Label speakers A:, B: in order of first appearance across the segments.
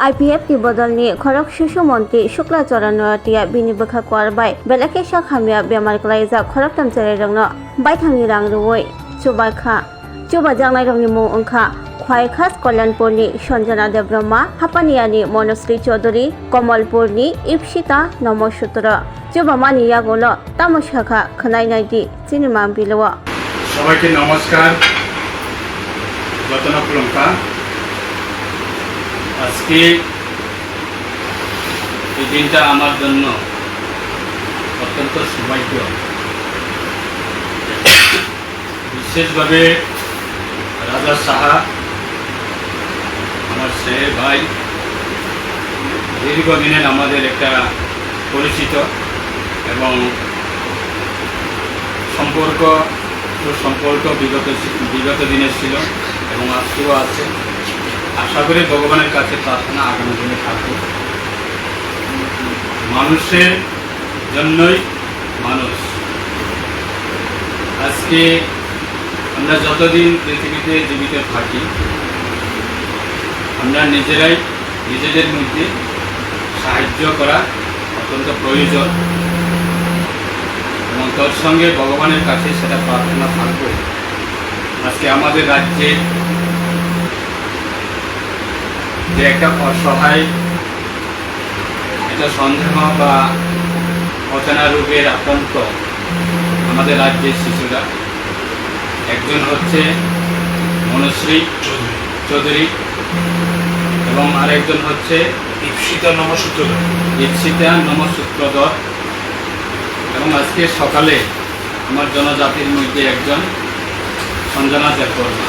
A: IPF ni bodolni khorok shisu monti Shuklacharn Noatia bini bokha kwarbai belake shakhamia bemar klaija khorok tamchare rangno baithangni rang ruwoi chuba jangnai rangni mung ongkha khwai khas Kalyanpurni Sanjana Debrahma Hapaniani Monosri Chaudhary Kamalpurni Ipshita Namosutra chuba mani yagolo tamoshakha khnai naidi cinema bilowa
B: সবাইকে নমস্কার যতন প্রিয়ঙ্কা আজকে এই দিনটা আমার জন্য অত্যন্ত সৌভাগ্য বিশেষভাবে রাজা সাহা আমার ছেলে ভাই দীর্ঘদিনের আমাদের একটা পরিচিত এবং সম্পর্ক বিগত দিনের ছিল এবং আজকেও আছে। আশা করি ভগবানের কাছে প্রার্থনা আগামী দিনে থাকবে। মানুষের জন্যই মানুষ। আজকে আমরা যতদিন পৃথিবীতে জীবিত থাকি আমরা নিজেদের মধ্যে সাহায্য করা অত্যন্ত প্রয়োজন এবং তোর সঙ্গে ভগবানের কাছে সেটা প্রার্থনা থাকবে। আজকে আমাদের রাজ্যে যে একটা অসহায় একটা সন্দেহ বা অচেনা রোগের আতঙ্ক আমাদের রাজ্যের শিশুরা, একজন হচ্ছে মনশ্রী চৌধুরী এবং আরেকজন হচ্ছে ইপসিতা নমসূত্রধর এবং আজকে সকালে আমার জনজাতির মধ্যে একজন সঞ্জনা দেববর্মা।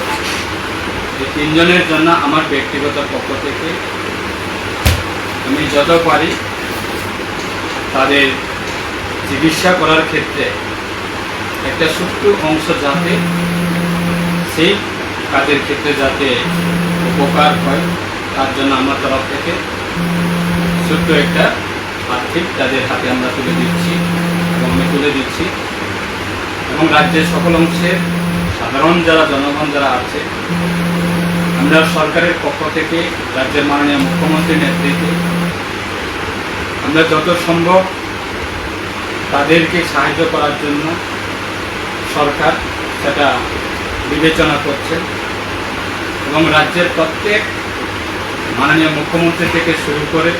B: এই তিনজনের জন্য আমার ব্যক্তিগত পক্ষ থেকে আমি যত পারি তাদের চিকিৎসা করার ক্ষেত্রে একটা ছোট্ট অংশ যাতে সেই কাজের ক্ষেত্রে যাতে উপকার হয় তার জন্য আমার তরফ থেকে ছোট্ট একটা আর্থিক তাদের হাতে আমরা তুলে দিচ্ছি এবং রাজ্যের সকল অংশের সাধারণ যারা জনগণ যারা আছে আমরা সরকারের পক্ষ থেকে রাজ্যের মাননীয় মুখ্যমন্ত্রীর নেতৃত্বে আমরা যত সম্ভব তাদেরকে সাহায্য করার জন্য সরকার সেটা বিবেচনা করছে এবং রাজ্যের প্রত্যেক মাননীয় মুখ্যমন্ত্রী থেকে শুরু করে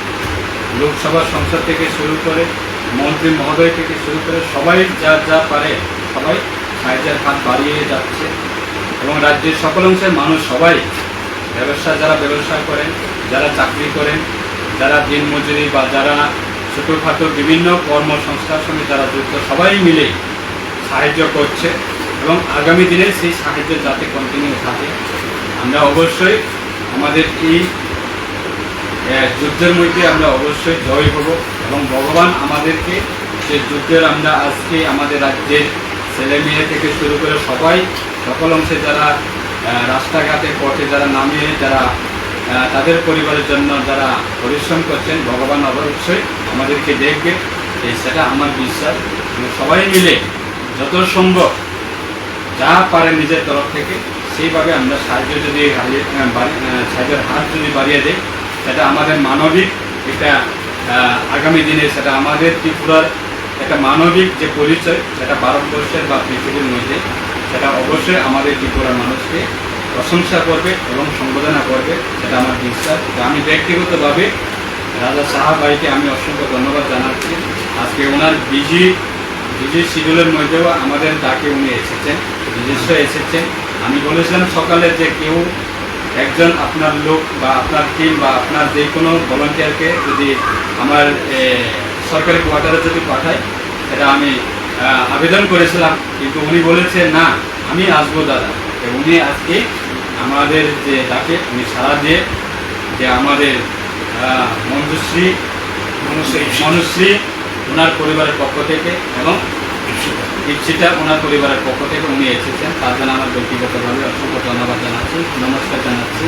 B: লোকসভা সংসদ থেকে শুরু করে মন্ত্রী মহোদয় থেকে শুরু করে সবাই যা পারে সবাই সাহায্যের হাত বাড়িয়ে যাচ্ছে এবং রাজ্যের সকল অংশের মানুষ সবাই যারা ব্যবসা করেন, যারা চাকরি করেন, যারা দিনমজুরি বা যারা ছোটোখাটো বিভিন্ন কর্মসংস্থার সঙ্গে যারা যুক্ত সবাই মিলে সাহায্য করছে এবং আগামী দিনে সেই সাহায্য যাতে কন্টিনিউ থাকে। আমরা অবশ্যই আমাদের এই যুদ্ধের মধ্যে আমরা অবশ্যই জয় হব এবং ভগবান আমাদেরকে যে যুদ্ধের আমরা আজকে আমাদের রাজ্যের ছেলে মেয়ে থেকে শুরু করে সবাই সকল অংশে যারা রাস্তাঘাটে পথে যারা নামিয়ে যারা তাদের পরিবারের জন্য যারা পরিশ্রম করছেন ভগবান অবশ্যই আমাদেরকে দেখবে, সেটা আমার বিশ্বাস। সবাই মিলে যত সম্ভব যা পারে নিজের তরফ থেকে সেইভাবে আমরা সাহায্যের হাত যদি বাড়িয়ে দেয় সেটা আমাদের মানবিক একটা আগামী দিনে সেটা আমাদের ত্রিপুরার একটা মানবিক যে পরিচয় সেটা ভারতবর্ষের বা পৃথিবীর মধ্যে সেটা অবশ্যই আমাদের ত্রিপুরার মানুষকে প্রশংসা করবে এবং সম্বোধনা করবে, সেটা আমার বিশ্বাস। আমি ব্যক্তিগতভাবে রাজা সাহা ভাইকে আমি অসংখ্য ধন্যবাদ জানাচ্ছি। আজকে ওনার বিজি শিডিউলের মধ্যেও আমাদের ডাকে উনি এসেছেন। আমি বলেছিলাম সকালে যে কেউ একজন আপনার লোক বা আপনার টিম বা আপনার যে কোনো ভলান্টিয়ারকে যদি আমার সরকারি কোয়ার্টারে যদি পাঠায় সেটা আমি আবেদন করেছিলাম, কিন্তু উনি বলেছে না আমি আসবো দাদা। উনি আজকে আমাদের যে ডাকে উনি সাড়া দিয়ে যে আমাদের মনুশ্রী ওনার পরিবারের পক্ষ থেকে এবং ইপসিতা ওনার পরিবারের পক্ষ থেকে উনি এসেছেন, তার জন্য আমার ব্যক্তিগতভাবে অসংখ্য ধন্যবাদ জানাচ্ছি, নমস্কার জানাচ্ছি।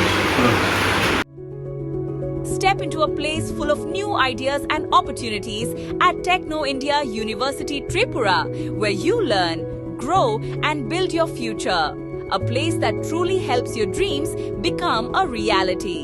C: Step into a place full of new ideas and opportunities at Techno India University Tripura, where you learn, grow and build your future. A place that truly helps your dreams become a reality.